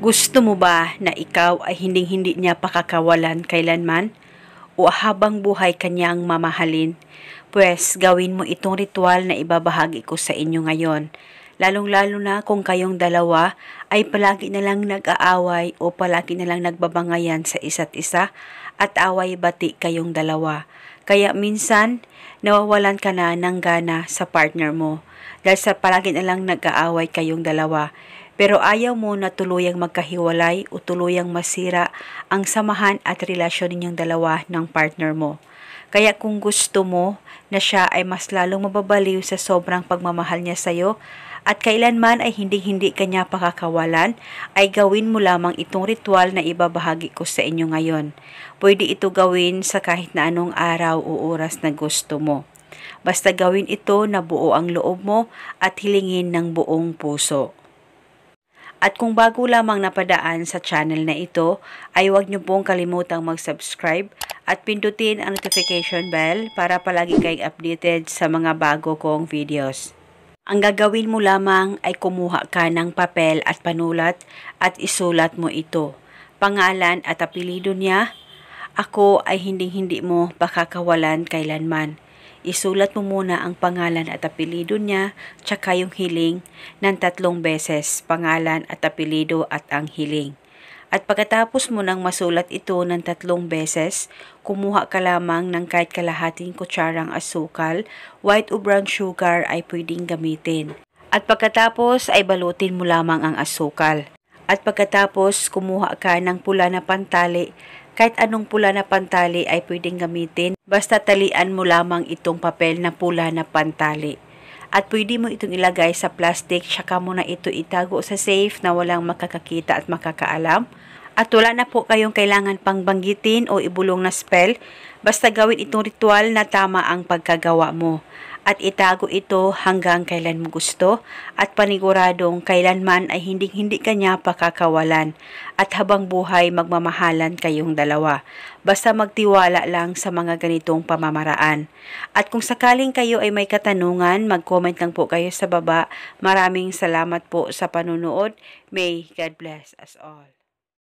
Gusto mo ba na ikaw ay hinding-hindi niya pakakawalan kailanman? O habang buhay kanyang mamahalin? Pwes gawin mo itong ritual na ibabahagi ko sa inyo ngayon. Lalong-lalo na kung kayong dalawa ay palagi na lang nag-aaway o palagi na lang nagbabangayan sa isa't isa at away-bati kayong dalawa. Kaya minsan, nawawalan ka na ng gana sa partner mo dahil sa palagi na lang nag-aaway kayong dalawa. Pero ayaw mo na tuluyang magkahiwalay o tuluyang masira ang samahan at relasyon ninyong dalawa ng partner mo. Kaya kung gusto mo na siya ay mas lalong mababaliw sa sobrang pagmamahal niya sa iyo at kailanman ay hindi kanya pakakawalan, ay gawin mo lamang itong ritual na ibabahagi ko sa inyo ngayon. Pwede ito gawin sa kahit na anong araw o oras na gusto mo. Basta gawin ito na buo ang loob mo at hilingin ng buong puso. At kung bago lamang napadaan sa channel na ito, ay huwag niyo pong kalimutang mag-subscribe at pindutin ang notification bell para palagi kayong updated sa mga bago kong videos. Ang gagawin mo lamang ay kumuha ka ng papel at panulat at isulat mo ito. Pangalan at apelyido niya, ako ay hindi mo pakakawalan kailanman. Isulat mo muna ang pangalan at apelyido niya, tsaka yung hiling ng 3 beses, pangalan at apelyido at ang hiling. At pagkatapos mo nang masulat ito ng 3 beses, kumuha ka lamang ng kahit kalahating kutsarang asukal, white o brown sugar ay pwedeng gamitin. At pagkatapos ay balutin mo lamang ang asukal. At pagkatapos kumuha ka ng pula na pantali, kahit anong pula na pantali ay pwedeng gamitin, basta talian mo lamang itong papel na pula na pantali. At pwede mo itong ilagay sa plastic, saka mo na ito itago sa safe na walang makakakita at makakaalam. At wala na po kayong kailangan pang banggitin o ibulong na spell, basta gawin itong ritual na tama ang pagkagawa mo. At itago ito hanggang kailan mo gusto at paniguradong kailanman ay hindi kanya pakakawalan at habang buhay magmamahalan kayong dalawa. Basta magtiwala lang sa mga ganitong pamamaraan. At kung sakaling kayo ay may katanungan, mag-comment lang po kayo sa baba. Maraming salamat po sa panunood. May God bless us all.